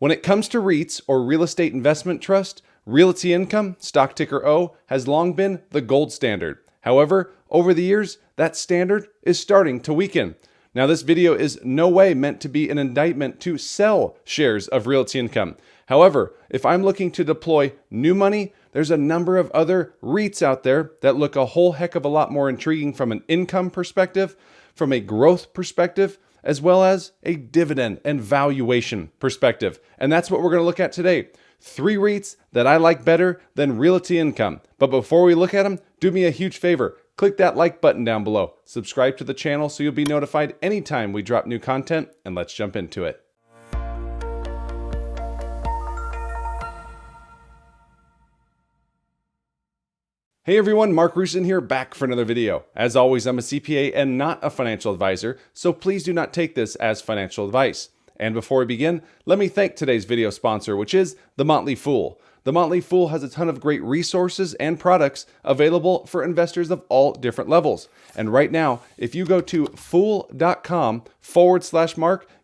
When it comes to REITs, or real estate investment trust, Realty Income, stock ticker O, has long been the gold standard. However, over the years, that standard is starting to weaken. Now, this video is no way meant to be an indictment to sell shares of Realty Income. However, if I'm looking to deploy new money, there's a number of other REITs out there that look a whole heck of a lot more intriguing from an income perspective, from a growth perspective, as well as a dividend and valuation perspective. And that's what we're going to look at today. 3 REITs that I like better than Realty Income. But before we look at them, do me a huge favor. Click that like button down below. Subscribe to the channel so you'll be notified anytime we drop new content, and let's jump into it. Hey everyone, Mark Roussin here, back for another video. As always, I'm a CPA and not a financial advisor, so please do not take this as financial advice. And before we begin, let me thank today's video sponsor, which is the Motley Fool. The Motley Fool has a ton of great resources and products available for investors of all different levels. And right now, if you go to fool.com/Mark,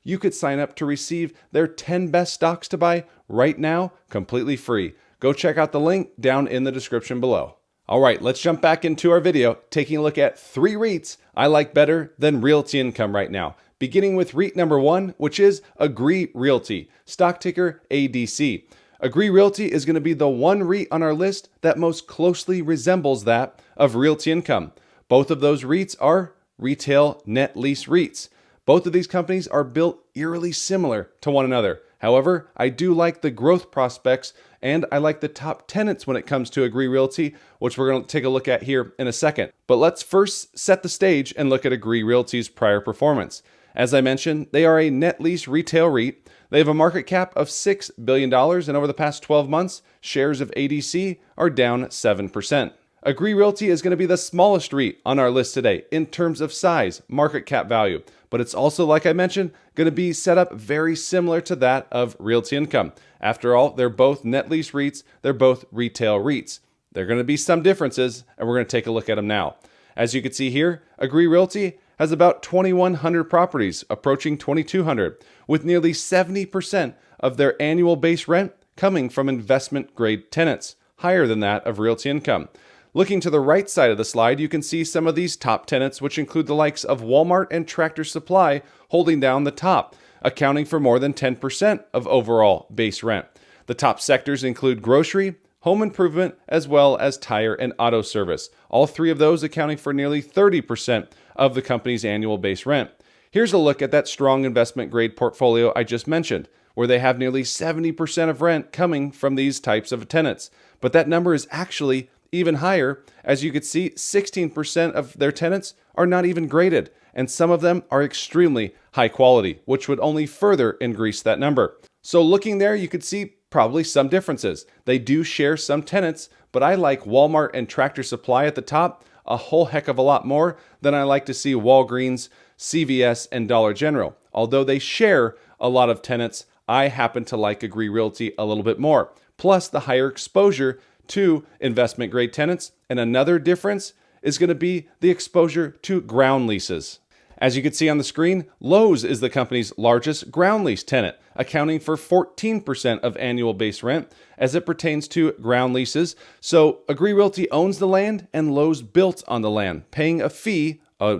you could sign up to receive their 10 best stocks to buy right now, completely free. Go check out the link down in the description below. All right, let's jump back into our video, taking a look at 3 REITs I like better than Realty Income right now. Beginning with REIT number 1, which is Agree Realty, stock ticker ADC. Agree Realty is going to be the one REIT on our list that most closely resembles that of Realty Income. Both of those REITs are retail net lease REITs. Both of these companies are built eerily similar to one another. However, I do like the growth prospects and I like the top tenants when it comes to Agree Realty, which we're going to take a look at here in a second. But let's first set the stage and look at Agree Realty's prior performance. As I mentioned, they are a net lease retail REIT. They have a market cap of $6 billion, and over the past 12 months, shares of ADC are down 7%. Agree Realty is going to be the smallest REIT on our list today in terms of size, market cap value. But it's also, like I mentioned, going to be set up very similar to that of Realty Income. After all, they're both net lease REITs. They're both retail REITs. There are going to be some differences, and we're going to take a look at them now. As you can see here, Agree Realty has about 2,100 properties, approaching 2,200, with nearly 70% of their annual base rent coming from investment-grade tenants, higher than that of Realty Income. Looking to the right side of the slide, you can see some of these top tenants, which include the likes of Walmart and Tractor Supply, holding down the top, accounting for more than 10% of overall base rent. The top sectors include grocery, home improvement, as well as tire and auto service. All 3 of those accounting for nearly 30% of the company's annual base rent. Here's a look at that strong investment grade portfolio I just mentioned, where they have nearly 70% of rent coming from these types of tenants. But that number is actually even higher. As you can see, 16% of their tenants are not even graded, and some of them are extremely high quality, which would only further increase that number. So looking there, you could see probably some differences. They do share some tenants, but I like Walmart and Tractor Supply at the top a whole heck of a lot more than I like to see Walgreens, CVS, and Dollar General. Although they share a lot of tenants, I happen to like Agree Realty a little bit more. Plus the higher exposure to investment grade tenants. And another difference is going to be the exposure to ground leases. As you can see on the screen, Lowe's is the company's largest ground lease tenant, accounting for 14% of annual base rent as it pertains to ground leases. So Agree Realty owns the land and Lowe's built on the land, paying a fee, a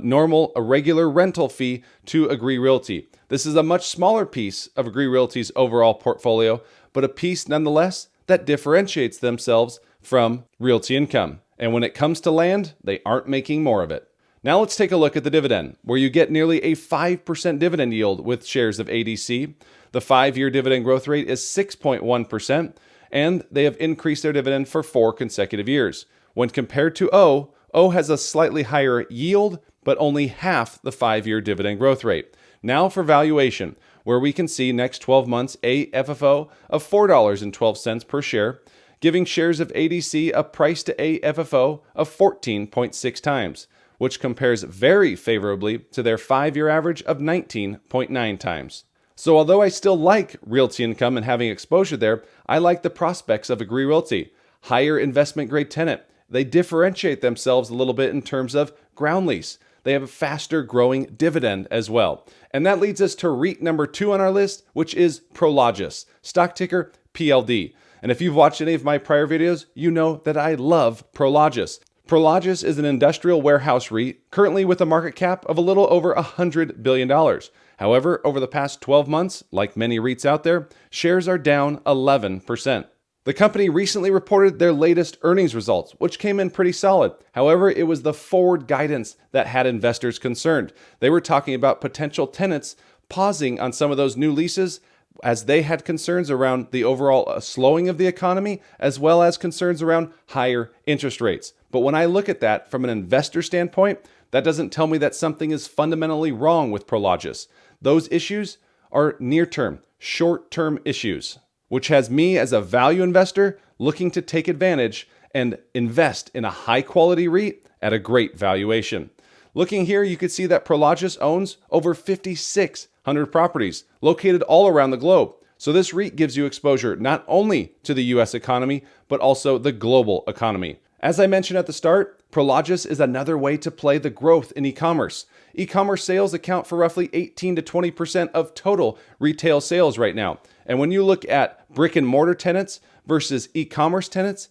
regular rental fee to Agree Realty. This is a much smaller piece of Agree Realty's overall portfolio, but a piece nonetheless that differentiates themselves from Realty Income. And when it comes to land, they aren't making more of it. Now let's take a look at the dividend, where you get nearly a 5% dividend yield with shares of ADC. The 5-year dividend growth rate is 6.1%, and they have increased their dividend for 4 consecutive years. When compared to O has a slightly higher yield, but only half the 5-year dividend growth rate. Now for valuation, where we can see next 12 months AFFO of $4.12 per share, giving shares of ADC a price to AFFO of 14.6 times, which compares very favorably to their 5-year average of 19.9 times. So although I still like Realty Income and having exposure there, I like the prospects of Agree Realty. Higher investment grade tenant. They differentiate themselves a little bit in terms of ground lease. they have a faster growing dividend as well. And that leads us to REIT number 2 on our list, which is Prologis, stock ticker PLD. And if you've watched any of my prior videos, you know that I love Prologis. Prologis is an industrial warehouse REIT, currently with a market cap of a little over $100 billion. However, over the past 12 months, like many REITs out there, shares are down 11%. The company recently reported their latest earnings results, which came in pretty solid. However, it was the forward guidance that had investors concerned. They were talking about potential tenants pausing on some of those new leases as they had concerns around the overall slowing of the economy, as well as concerns around higher interest rates. But when I look at that from an investor standpoint, that doesn't tell me that something is fundamentally wrong with Prologis. Those issues are near-term, short-term issues, which has me as a value investor looking to take advantage and invest in a high-quality REIT at a great valuation. Looking here, you can see that Prologis owns over 5,600 properties located all around the globe. So this REIT gives you exposure not only to the US economy, but also the global economy. As I mentioned at the start, Prologis is another way to play the growth in e-commerce. E-commerce sales account for roughly 18 to 20% of total retail sales right now. And when you look at brick and mortar tenants versus e-commerce tenants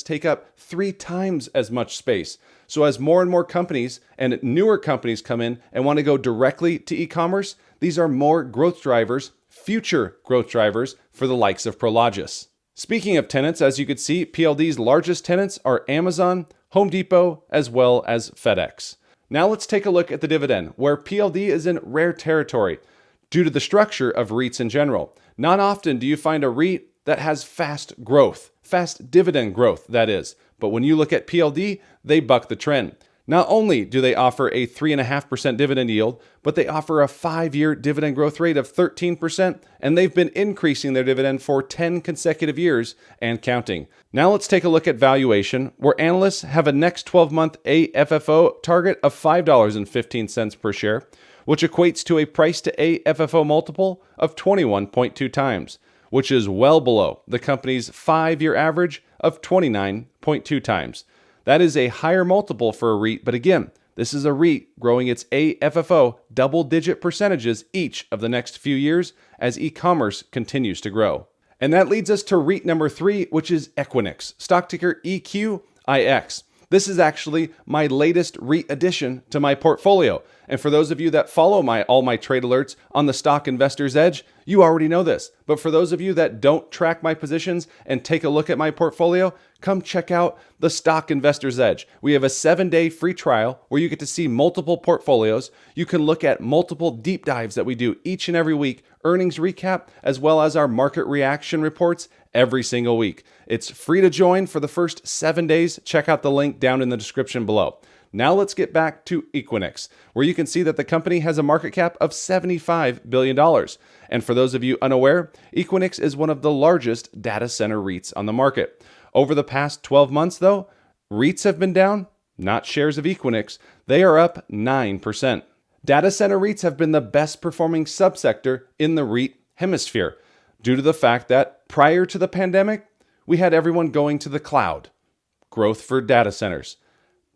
take up 3 times as much space. So as more and more companies and newer companies come in and want to go directly to e-commerce, these are more growth drivers, future growth drivers for the likes of Prologis. Speaking of tenants, as you can see, PLD's largest tenants are Amazon, Home Depot, as well as FedEx. Now let's take a look at the dividend, where PLD is in rare territory due to the structure of REITs in general. Not often do you find a REIT that has fast growth, fast dividend growth, that is. But when you look at PLD, they buck the trend. Not only do they offer a 3.5% dividend yield, but they offer a 5-year dividend growth rate of 13%, and they've been increasing their dividend for 10 consecutive years and counting. Now let's take a look at valuation, where analysts have a next 12-month AFFO target of $5.15 per share, which equates to a price to AFFO multiple of 21.2 times, which is well below the company's 5-year average of 29.2 times. That is a higher multiple for a REIT, but again, this is a REIT growing its AFFO double-digit percentages each of the next few years as e-commerce continues to grow. And that leads us to REIT number 3, which is Equinix, stock ticker EQIX. This is actually my latest REIT addition to my portfolio. And for those of you that follow all my trade alerts on the Stock Investor's Edge, you already know this. But for those of you that don't track my positions and take a look at my portfolio, come check out the Stock Investor's Edge. We have a 7-day free trial where you get to see multiple portfolios. You can look at multiple deep dives that we do each and every week, earnings recap, as well as our market reaction reports every single week. It's free to join for the first 7 days. Check out the link down in the description below. Now let's get back to Equinix, where you can see that the company has a market cap of $75 billion. And for those of you unaware, Equinix is one of the largest data center REITs on the market. Over the past 12 months, though, REITs have been down, not shares of Equinix. They are up 9%. Data center REITs have been the best performing subsector in the REIT hemisphere due to the fact that prior to the pandemic, we had everyone going to the cloud. Growth for data centers.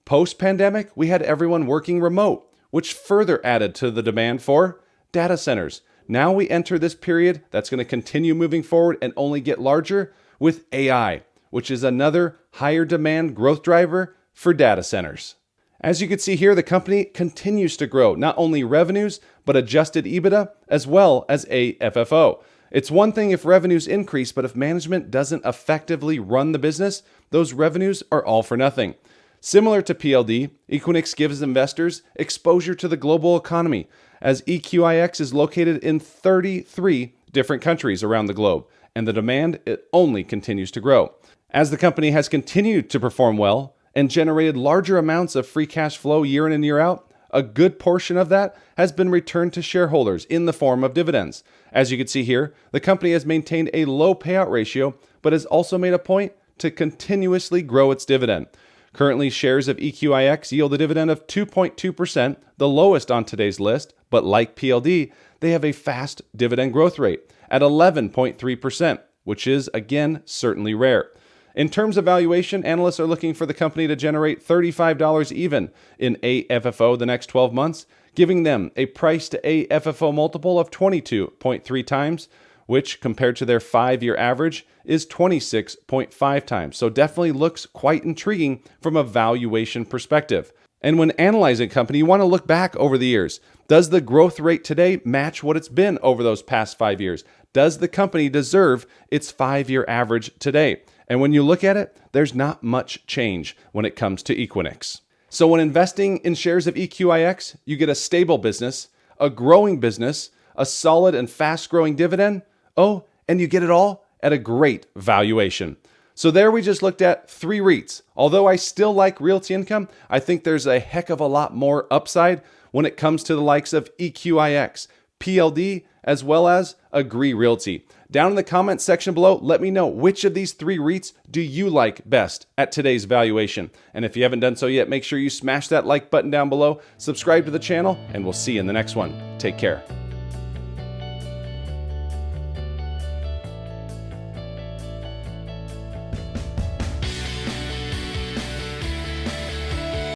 Post-pandemic, we had everyone working remote, which further added to the demand for data centers. Now we enter this period that's going to continue moving forward and only get larger with AI, which is another higher demand growth driver for data centers. As you can see here, the company continues to grow not only revenues, but adjusted EBITDA as well as AFFO. It's one thing if revenues increase, but if management doesn't effectively run the business, those revenues are all for nothing. Similar to PLD, Equinix gives investors exposure to the global economy, as EQIX is located in 33 different countries around the globe, and the demand only continues to grow. As the company has continued to perform well and generated larger amounts of free cash flow year in and year out, a good portion of that has been returned to shareholders in the form of dividends. As you can see here, the company has maintained a low payout ratio, but has also made a point to continuously grow its dividend. Currently, shares of EQIX yield a dividend of 2.2%, the lowest on today's list, but like PLD, they have a fast dividend growth rate at 11.3%, which is, again, certainly rare. In terms of valuation, analysts are looking for the company to generate $35 even in AFFO the next 12 months, giving them a price to AFFO multiple of 22.3 times, which compared to their 5-year average is 26.5 times. So definitely looks quite intriguing from a valuation perspective. And when analyzing a company, you want to look back over the years. Does the growth rate today match what it's been over those past 5 years? Does the company deserve its 5-year average today? And when you look at it, there's not much change when it comes to Equinix. So when investing in shares of EQIX, you get a stable business, a growing business, a solid and fast-growing dividend. Oh, and you get it all at a great valuation. So there we just looked at 3 REITs. Although I still like Realty Income, I think there's a heck of a lot more upside when it comes to the likes of EQIX, PLD, as well as Agree Realty. Down in the comments section below, let me know which of these 3 REITs do you like best at today's valuation. And if you haven't done so yet, make sure you smash that like button down below, subscribe to the channel, and we'll see you in the next one. Take care.